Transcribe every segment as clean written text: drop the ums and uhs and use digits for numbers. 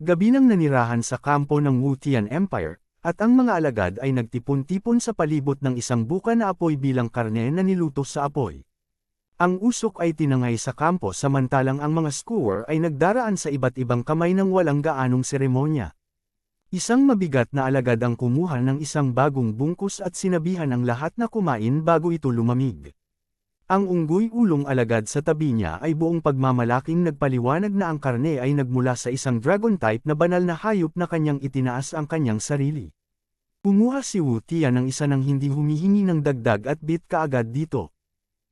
Gabi nang nanirahan sa kampo ng Wutian Empire, at ang mga alagad ay nagtipon-tipon sa palibot ng isang buka na apoy bilang karne na niluto sa apoy. Ang usok ay tinangay sa kampo samantalang ang mga skewer ay nagdaraan sa iba't ibang kamay ng walang gaanong seremonya. Isang mabigat na alagad ang kumuha ng isang bagong bungkus at sinabihan ang lahat na kumain bago ito lumamig. Ang unggoy ulong alagad sa tabi niya ay buong pagmamalaking nagpaliwanag na ang karne ay nagmula sa isang dragon-type na banal na hayop na kanyang itinaas ang kanyang sarili. Kumuha si Wutian ng isa ng hindi humihingi ng dagdag at bit kaagad dito.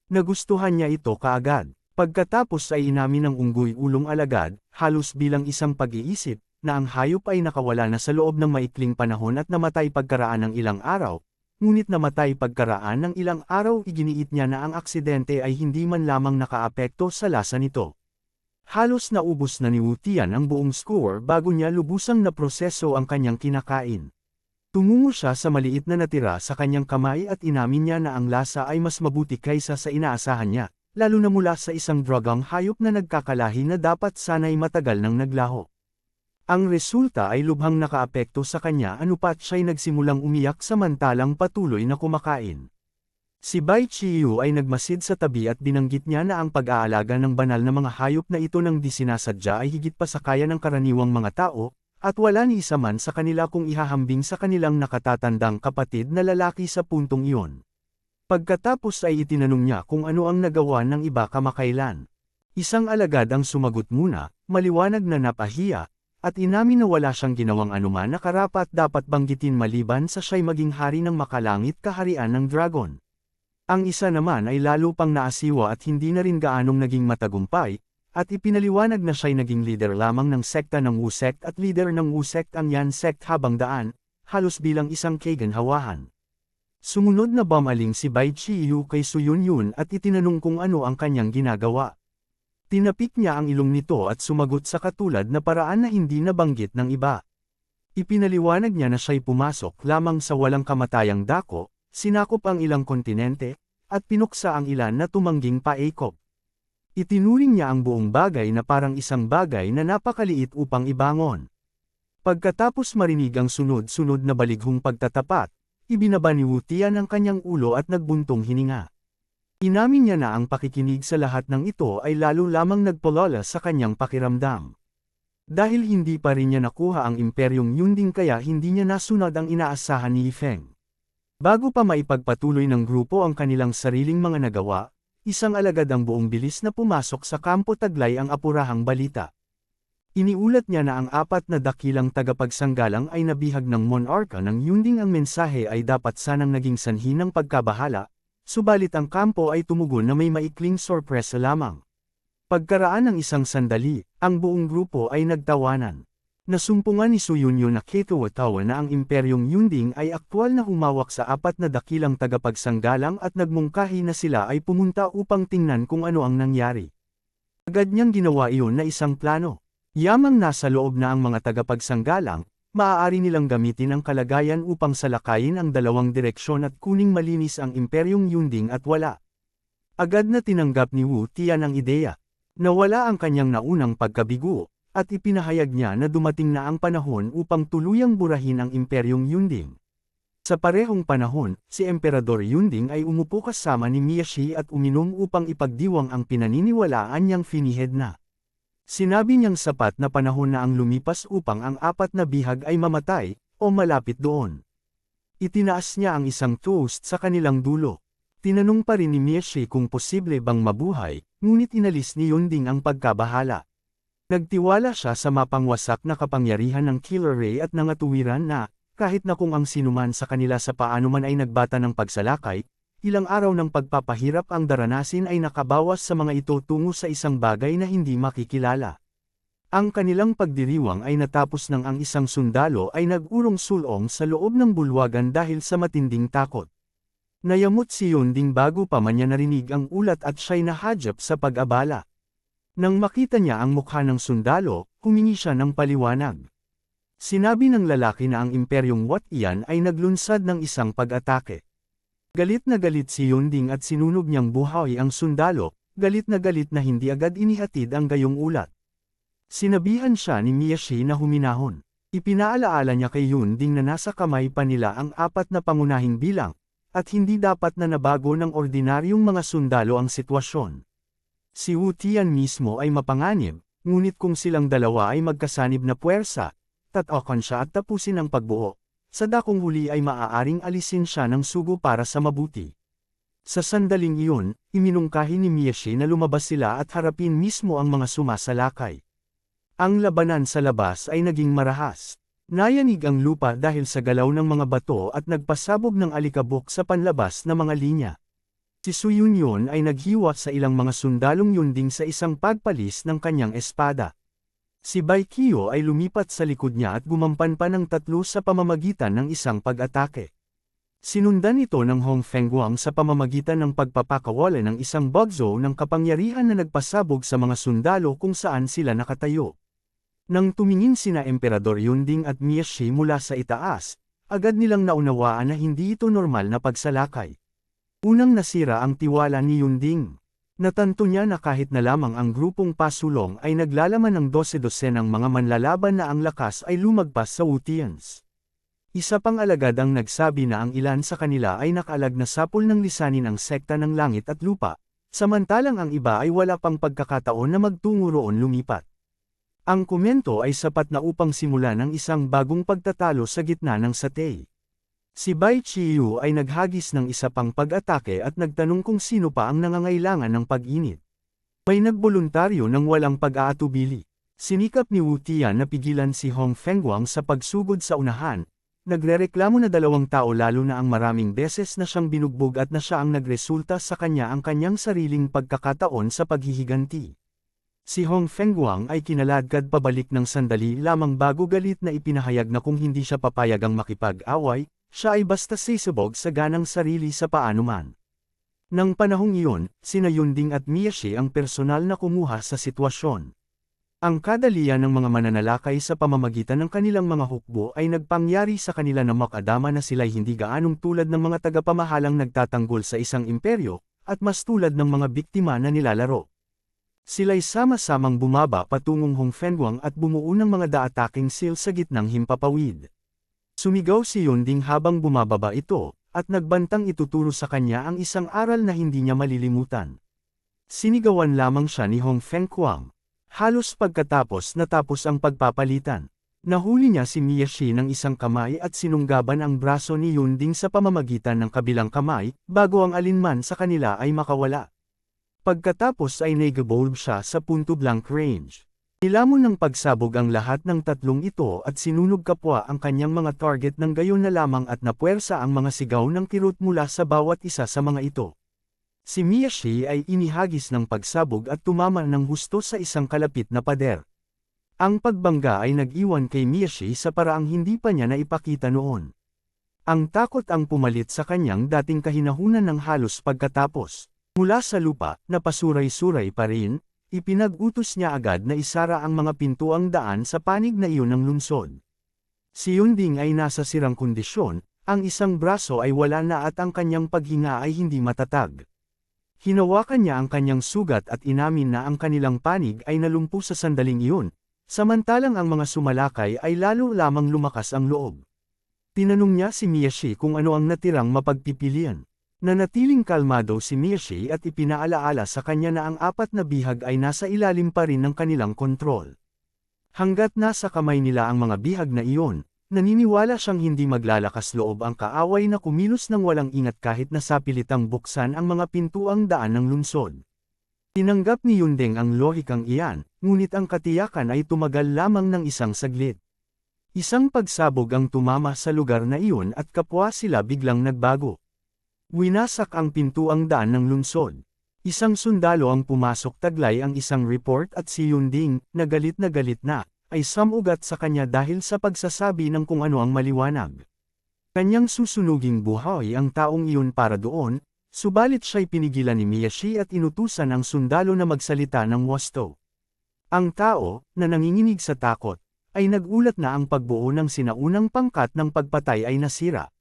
Nagustuhan niya ito kaagad. Pagkatapos ay inamin ng unggoy ulong alagad, halos bilang isang pag-iisip, na ang hayop ay nakawala na sa loob ng maikling panahon at namatay pagkaraan ng ilang araw. Ngunit namatay pagkaraan ng ilang araw iginiit niya na ang aksidente ay hindi man lamang nakaapekto sa lasa nito. Halos naubos na ni Wutian ang buong skewer bago niya lubusang naproseso ang kanyang kinakain. Tumungo siya sa maliit na natira sa kanyang kamay at inamin niya na ang lasa ay mas mabuti kaysa sa inaasahan niya, lalo na mula sa isang dragang hayop na nagkakalahi na dapat sana'y matagal nang naglaho. Ang resulta ay lubhang nakaapekto sa kanya anupat siya'y nagsimulang umiyak samantalang patuloy na kumakain. Si Bai Qiyu ay nagmasid sa tabi at binanggit niya na ang pag-aalaga ng banal na mga hayop na ito nang di sinasadya ay higit pa sa kaya ng karaniwang mga tao, at wala ni isa man sa kanila kung ihahambing sa kanilang nakatatandang kapatid na lalaki sa puntong iyon. Pagkatapos ay itinanong niya kung ano ang nagawa ng iba kamakailan. Isang alagad ang sumagot muna, maliwanag na napahiya, at inamin na wala siyang ginawang anuman na karapat dapat banggitin maliban sa siya'y maging hari ng makalangit kaharian ng dragon. Ang isa naman ay lalo pang naasiwa at hindi na rin gaanong naging matagumpay, at ipinaliwanag na siya'y naging leader lamang ng sekta ng Wu Sect at leader ng Wu Sect ang Yan Sect habang daan, halos bilang isang kaganhawahan. Sumunod na bumaling si Bai Qiyu kay Su Yunyun at itinanong kung ano ang kanyang ginagawa. Tinapik niya ang ilong nito at sumagot sa katulad na paraan na hindi nabanggit ng iba. Ipinaliwanag niya na siya'y pumasok lamang sa walang kamatayang dako, sinakop ang ilang kontinente, at pinuksa ang ilan na tumangging paekop. Itinuring niya ang buong bagay na parang isang bagay na napakaliit upang ibangon. Pagkatapos marinig ang sunod-sunod na balighong pagtatapat, ibinaba ni Wutian ang kanyang ulo at nagbuntong hininga. Inamin niya na ang pakikinig sa lahat ng ito ay lalo lamang nagpalala sa kanyang pakiramdam. Dahil hindi pa rin niya nakuha ang imperyong Yunding kaya hindi niya nasunod ang inaasahan ni Feng. Bago pa maipagpatuloy ng grupo ang kanilang sariling mga nagawa, isang alagad ang buong bilis na pumasok sa kampo taglay ang apurahang balita. Iniulat niya na ang 4 na dakilang tagapagsanggalang ay nabihag ng monarka ng Yunding ang mensahe ay dapat sanang naging sanhi ng pagkabahala, subalit ang kampo ay tumugon na may maikling sorpresa lamang. Pagkaraan ng isang sandali, ang buong grupo ay nagtawanan. Nasumpungan ni Su Yunyun na Ketawatawa na ang imperyong Yunding ay aktwal na humawak sa 4 na dakilang tagapagsanggalang at nagmungkahi na sila ay pumunta upang tingnan kung ano ang nangyari. Agad niyang ginawa iyon na isang plano. Yamang nasa loob na ang mga tagapagsanggalang, maaari nilang gamitin ang kalagayan upang salakayin ang dalawang direksyon at kuning malinis ang imperyong Yunding at wala. Agad na tinanggap ni Wutian ang ideya. Nawala ang kanyang naunang pagkabigo, at ipinahayag niya na dumating na ang panahon upang tuluyang burahin ang imperyong Yunding. Sa parehong panahon, si Emperador Yunding ay umupo kasama ni Miyashi at uminom upang ipagdiwang ang pinaniniwalaan niyang finihed na. Sinabi niyang sapat na panahon na ang lumipas upang ang 4 na bihag ay mamatay, o malapit doon. Itinaas niya ang isang toast sa kanilang dulo. Tinanong pa rin ni Miyashi kung posible bang mabuhay, ngunit inalis ni Yunding ang pagkabahala. Nagtiwala siya sa mapangwasak na kapangyarihan ng Killer Ray at nangatuwiran na, kahit na kung ang sinuman sa kanila sa paano man ay nagbata ng pagsalakay, ilang araw ng pagpapahirap ang daranasin ay nakabawas sa mga ito tungo sa isang bagay na hindi makikilala. Ang kanilang pagdiriwang ay natapos nang ang isang sundalo ay nag-urong-sulong sa loob ng bulwagan dahil sa matinding takot. Nayamot si Yunding bago pa man niya narinig ang ulat at siya'y nahadjap sa pag-abala. Nang makita niya ang mukha ng sundalo, humingi siya ng paliwanag. Sinabi ng lalaki na ang imperyong Wutian ay naglunsad ng isang pag-atake. Galit na galit si Yunding at sinunog niyang buhay ang sundalo, galit na hindi agad inihatid ang gayong ulat. Sinabihan siya ni Miyashi na huminahon. Ipinaalaala niya kay Yunding na nasa kamay pa nila ang 4 na pangunahing bilang, at hindi dapat na nabago ng ordinaryong mga sundalo ang sitwasyon. Si Wu Tian mismo ay mapanganib, ngunit kung silang dalawa ay magkasanib na puwersa, tatakan siya at tapusin ang pagbuo. Sa dakong huli ay maaaring alisin siya ng sugo para sa mabuti. Sa sandaling iyon, iminungkahi ni Miyashi na lumabas sila at harapin mismo ang mga sumasalakay. Ang labanan sa labas ay naging marahas. Nayanig ang lupa dahil sa galaw ng mga bato at nagpasabog ng alikabok sa panlabas na mga linya. Si Su Yunyon ay naghiwa sa ilang mga sundalong Yunding sa isang pagpalis ng kanyang espada. Si Bai Qiu ay lumipat sa likod niya at gumampan pa ng 3 sa pamamagitan ng isang pag-atake. Sinundan ito ng Hong Fengguang sa pamamagitan ng pagpapakawala ng isang bugzo ng kapangyarihan na nagpasabog sa mga sundalo kung saan sila nakatayo. Nang tumingin sina Emperador Yunding at Miyashi mula sa itaas, agad nilang naunawaan na hindi ito normal na pagsalakay. Unang nasira ang tiwala ni Yunding. Natanto niya na kahit na lamang ang grupong pasulong ay naglalaman ng 12 ng mga manlalaban na ang lakas ay lumagpas sa Wutians. Isa pang alagad ang nagsabi na ang ilan sa kanila ay nakaalag na sapol ng lisanin ang sekta ng langit at lupa, samantalang ang iba ay wala pang pagkakataon na magtungo roon lumipat. Ang komento ay sapat na upang simulan ang isang bagong pagtatalo sa gitna ng satay. Si Bai Qiu ay naghagis ng isa pang pag-atake at nagtanong kung sino pa ang nangangailangan ng pag-init. May nagboluntaryo ng walang pag-aatubili. Sinikap ni Wu Tian na pigilan si Hong Fengguang sa pagsugod sa unahan. Nagrereklamo na 2 tao lalo na ang maraming beses na siyang binugbog at na siya ang nagresulta sa kanya ang kanyang sariling pagkakataon sa paghihiganti. Si Hong Fengguang ay kinaladkad pabalik ng sandali lamang bago galit na ipinahayag na kung hindi siya papayagang makipag-away, siya ay basta sisubog sa ganang sarili sa paanuman. Nang panahong iyon, sina Yunding at Miyashi ang personal na kumuha sa sitwasyon. Ang kadalian ng mga mananalakay sa pamamagitan ng kanilang mga hukbo ay nagpangyari sa kanila na makadama na sila'y hindi gaanong tulad ng mga tagapamahalang nagtatanggol sa isang imperyo, at mas tulad ng mga biktima na nilalaro. Sila'y sama-samang bumaba patungong Hong Fengguang at bumuo ng mga daataking sil sa gitnang himpapawid. Sumigaw si Yunding habang bumababa ito, at nagbantang ituturo sa kanya ang isang aral na hindi niya malilimutan. Sinigawan lamang siya ni Hong Fengguang. Halos pagkatapos natapos ang pagpapalitan. Nahuli niya si Miyashi ng isang kamay at sinunggaban ang braso ni Yunding sa pamamagitan ng kabilang kamay, bago ang alinman sa kanila ay makawala. Pagkatapos ay nag-evolve siya sa punto-blank range. Nilamon ng pagsabog ang lahat ng 3 ito at sinunog kapwa ang kanyang mga target ng gayon na lamang at napuwersa ang mga sigaw ng kirot mula sa bawat isa sa mga ito. Si Miyashi ay inihagis ng pagsabog at tumama ng husto sa isang kalapit na pader. Ang pagbangga ay nag-iwan kay Miyashi sa paraang hindi pa niya naipakita noon. Ang takot ang pumalit sa kanyang dating kahinahunan ng halos pagkatapos. Mula sa lupa, napasuray-suray pa rin, ipinag-utos niya agad na isara ang mga pintuang daan sa panig na iyon ng lungsod. Si Yunding ay nasa sirang kondisyon, ang isang braso ay wala na at ang kanyang paghinga ay hindi matatag. Hinawakan niya ang kanyang sugat at inamin na ang kanilang panig ay nalumpo sa sandaling iyon, samantalang ang mga sumalakay ay lalo lamang lumakas ang loob. Tinanong niya si Miyashi kung ano ang natirang mapagpipilian. Nanatiling kalmado si Miyashi at ipinaalaala sa kanya na ang 4 na bihag ay nasa ilalim pa rin ng kanilang kontrol. Hanggat nasa kamay nila ang mga bihag na iyon, naniniwala siyang hindi maglalakas loob ang kaaway na kumilos ng walang ingat kahit na sapilitang buksan ang mga pintuang daan ng lungsod. Tinanggap ni Yunding ang lohikang iyan, ngunit ang katiyakan ay tumagal lamang ng isang saglit. Isang pagsabog ang tumama sa lugar na iyon at kapwa sila biglang nagbago. Winasak ang pintuang daan ng lungsod. Isang sundalo ang pumasok taglay ang isang report at si Yunding, na galit na, ay samugat sa kanya dahil sa pagsasabi ng kung ano ang maliwanag. Kanyang susunuging buhay ang taong iyon para doon, subalit siya'y pinigilan ni Miyashi at inutusan ang sundalo na magsalita ng wasto. Ang tao, na nanginginig sa takot, ay nagulat na ang pagbuo ng sinaunang pangkat ng pagpatay ay nasira.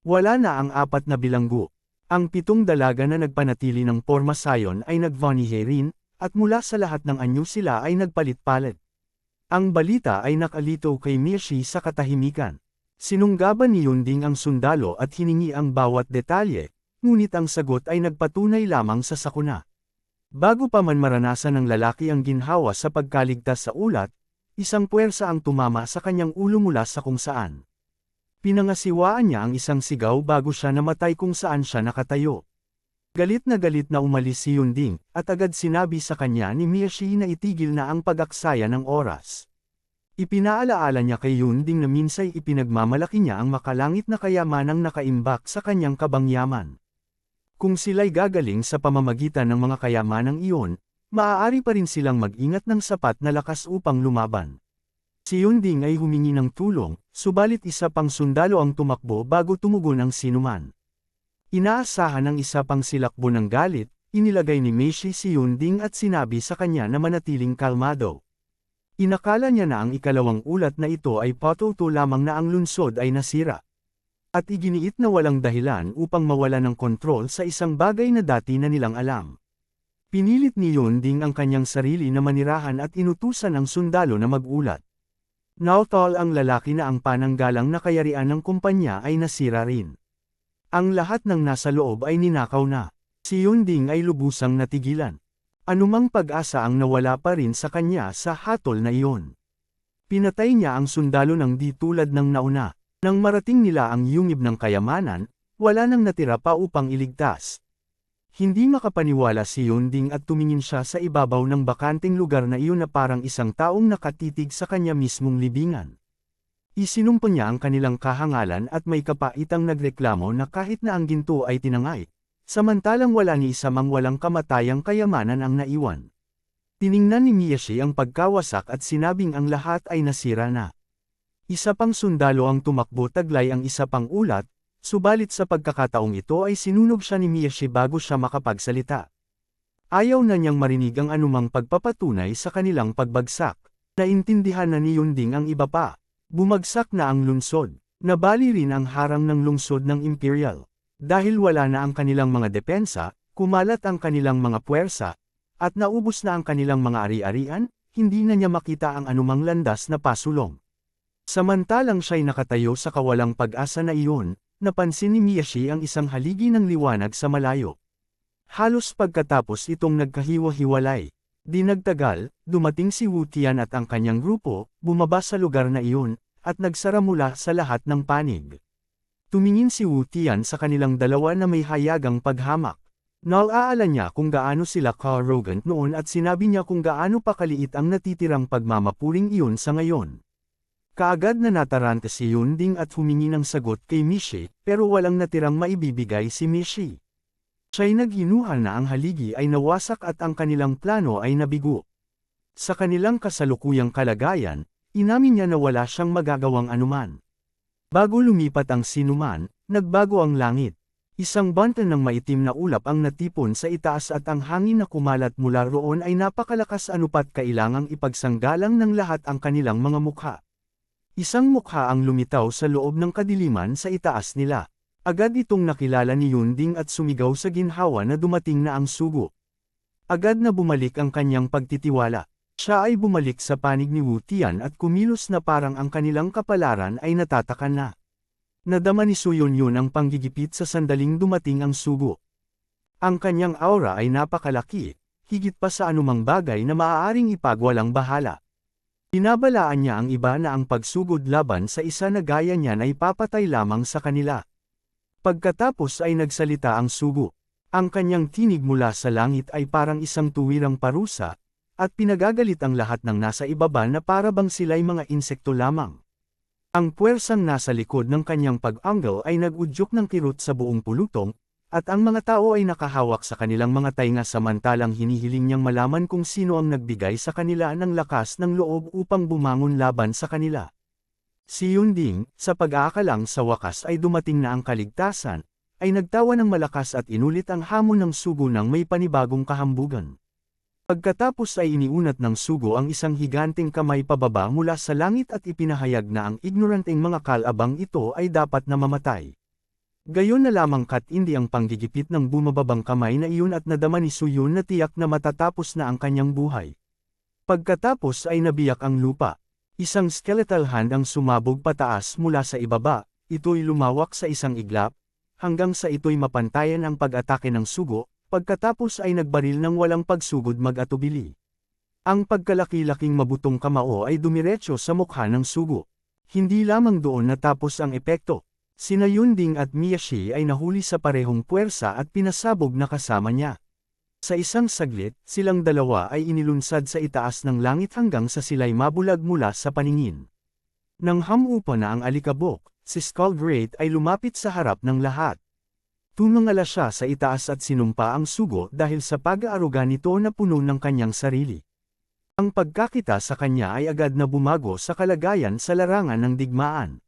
Wala na ang 4 na bilanggo. Ang 7 dalaga na nagpanatili ng porma sayon ay nagvanihe rin, at mula sa lahat ng anyo sila ay nagpalit-palit. Ang balita ay nakalito kay Mishi sa katahimikan. Sinunggaban ni Yunding ang sundalo at hiningi ang bawat detalye, ngunit ang sagot ay nagpatunay lamang sa sakuna. Bago pa man maranasan ng lalaki ang ginhawa sa pagkaligtas sa ulat, isang puwersa ang tumama sa kanyang ulo mula sa kung saan. Pinangasiwaan niya ang isang sigaw bago siya namatay kung saan siya nakatayo. Galit na umalis si Yunding, at agad sinabi sa kanya ni Mishi na itigil na ang pag-aksaya ng oras. Ipinaalaala niya kay Yunding na minsay ipinagmamalaki niya ang makalangit na kayamanang nakaimbak sa kanyang kabangyaman. Kung sila'y gagaling sa pamamagitan ng mga kayamanang iyon, maaari pa rin silang mag-ingat ng sapat na lakas upang lumaban. Si Yunding ay humingi ng tulong, subalit isa pang sundalo ang tumakbo bago tumugon ang sinuman. Inaasahan ng isa pang silakbo ng galit, inilagay ni Mishi si Yunding at sinabi sa kanya na manatiling kalmado. Inakala niya na ang ikalawang ulat na ito ay patuto lamang na ang lungsod ay nasira. At iginiit na walang dahilan upang mawala ng kontrol sa isang bagay na dati na nilang alam. Pinilit ni Yunding ang kanyang sarili na manirahan at inutusan ang sundalo na magulat. Nautol ang lalaki na ang pananggalang na kayarian ng kumpanya ay nasira rin. Ang lahat ng nasa loob ay ninakaw na. Si Yunding ay lubusang natigilan. Anumang pag-asa ang nawala pa rin sa kanya sa hatol na iyon. Pinatay niya ang sundalo ng di tulad ng nauna. Nang marating nila ang yungib ng kayamanan, wala nang natira pa upang iligtas. Hindi makapaniwala si Yunding at tumingin siya sa ibabaw ng bakanting lugar na iyon na parang isang taong nakatitig sa kanya mismong libingan. Isinumpa niya ang kanilang kahangalan at may kapaitang nagreklamo na kahit na ang ginto ay tinangay, samantalang wala ni isa mang walang kamatayang kayamanan ang naiwan. Tiningnan ni Mishi ang pagkawasak at sinabing ang lahat ay nasira na. Isa pang sundalo ang tumakbo taglay ang isa pang ulat, subalit sa pagkakataong ito ay sinunog siya ni Mishi bago siya makapagsalita. Ayaw na niyang marinig ang anumang pagpapatunay sa kanilang pagbagsak. Naintindihan na ni Yunding ang iba pa. Bumagsak na ang lungsod. Nabali rin ang harang ng lungsod ng Imperial. Dahil wala na ang kanilang mga depensa, kumalat ang kanilang mga puwersa, at naubos na ang kanilang mga ari-arian, hindi na niya makita ang anumang landas na pasulong. Samantalang siya'y nakatayo sa kawalang pag-asa na iyon, napansin ni Mishi ang isang haligi ng liwanag sa malayo. Halos pagkatapos itong nagkahiwa-hiwalay. Di nagtagal, dumating si Wu Tian at ang kanyang grupo, bumaba sa lugar na iyon, at nagsara mula sa lahat ng panig. Tumingin si Wu Tian sa kanilang dalawa na may hayagang paghamak. Naalala niya kung gaano sila ka-arrogant noon at sinabi niya kung gaano pa kaliit ang natitirang pagmamapuring iyon sa ngayon. Kaagad na nataranta si Yunding at humingi ng sagot kay Mishi, pero walang natirang maibibigay si Mishi. Siya'y naghinuhal na ang haligi ay nawasak at ang kanilang plano ay nabigo. Sa kanilang kasalukuyang kalagayan, inamin niya na wala siyang magagawang anuman. Bago lumipat ang sinuman, nagbago ang langit. Isang bantan ng maitim na ulap ang natipon sa itaas at ang hangin na kumalat mula roon ay napakalakas anupat kailangang ipagsanggalang ng lahat ang kanilang mga mukha. Isang mukha ang lumitaw sa loob ng kadiliman sa itaas nila. Agad itong nakilala ni Yunding at sumigaw sa ginhawa na dumating na ang sugo. Agad na bumalik ang kanyang pagtitiwala. Siya ay bumalik sa panig ni Wu Tian at kumilos na parang ang kanilang kapalaran ay natatakan na. Nadama ni Su Yunyun ang panggigipit sa sandaling dumating ang sugo. Ang kanyang aura ay napakalaki, higit pa sa anumang bagay na maaaring ipagwalang bahala. Binabalaan niya ang iba na ang pagsugod laban sa isa na gaya niyan ay papatay lamang sa kanila. Pagkatapos ay nagsalita ang sugo. Ang kanyang tinig mula sa langit ay parang isang tuwirang parusa, at pinagagalit ang lahat ng nasa ibaba na para bang sila'y mga insekto lamang. Ang puwersang nasa likod ng kanyang pag-angle ay nag-udyok ng kirot sa buong pulutong, at ang mga tao ay nakahawak sa kanilang mga tainga samantalang hinihiling niyang malaman kung sino ang nagbigay sa kanila ng lakas ng loob upang bumangon laban sa kanila. Si Yunding, sa pag-aakalang sa wakas ay dumating na ang kaligtasan, ay nagtawa ng malakas at inulit ang hamon ng sugo ng may panibagong kahambugan. Pagkatapos ay iniunat ng sugo ang isang higanteng kamay pababa mula sa langit at ipinahayag na ang ignoranteng mga kalabang ito ay dapat na mamatay. Gayon na lamang katindi ang panggigipit ng bumababang kamay na iyon at nadama ni Su Yun na tiyak na matatapos na ang kanyang buhay. Pagkatapos ay nabiyak ang lupa. Isang skeletal hand ang sumabog pataas mula sa ibaba, ito'y lumawak sa isang iglap, hanggang sa ito'y mapantayan ang pag-atake ng sugo, pagkatapos ay nagbaril ng walang pagsugod mag-atubili. Ang pagkalaki-laking mabutong kamao ay dumiretso sa mukha ng sugo. Hindi lamang doon natapos ang epekto. Sina Yunding at Miyashi ay nahuli sa parehong puwersa at pinasabog na kasama niya. Sa isang saglit, silang dalawa ay inilunsad sa itaas ng langit hanggang sa sila'y mabulag mula sa paningin. Nang hamupa na ang alikabok, si Skull Great ay lumapit sa harap ng lahat. Tumangala siya sa itaas at sinumpa ang sugo dahil sa pag-aaruga nito na puno ng kanyang sarili. Ang pagkakita sa kanya ay agad na bumago sa kalagayan sa larangan ng digmaan.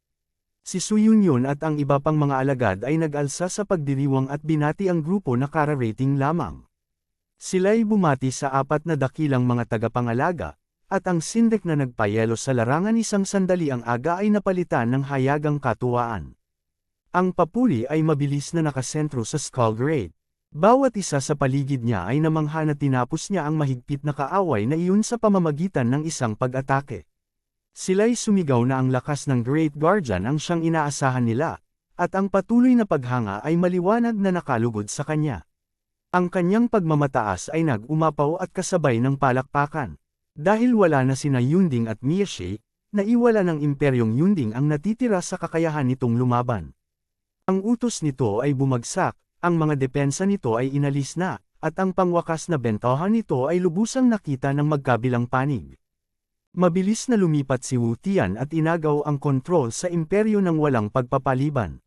Si Su Yunyun at ang iba pang mga alagad ay nag-alsa sa pagdiriwang at binati ang grupo na kara-rating lamang. Sila'y bumati sa 4 na dakilang mga tagapangalaga, at ang sindek na nagpayelo sa larangan isang sandali ang aga ay napalitan ng hayagang katuwaan. Ang papuri ay mabilis na nakasentro sa Skull Great. Bawat isa sa paligid niya ay namangha na tinapos niya ang mahigpit na kaaway na iyon sa pamamagitan ng isang pag-atake. Sila'y sumigaw na ang lakas ng Great Guardian ang siyang inaasahan nila, at ang patuloy na paghanga ay maliwanag na nakalugod sa kanya. Ang kanyang pagmamataas ay nag-umapaw at kasabay ng palakpakan. Dahil wala na sina Yunding at Miyashi, naiwala ng Imperyong Yunding ang natitira sa kakayahan nitong lumaban. Ang utos nito ay bumagsak, ang mga depensa nito ay inalis na, at ang pangwakas na bentahan nito ay lubusang nakita ng magkabilang panig. Mabilis na lumipat si Wu Tian at inagaw ang kontrol sa imperyo ng walang pagpapaliban.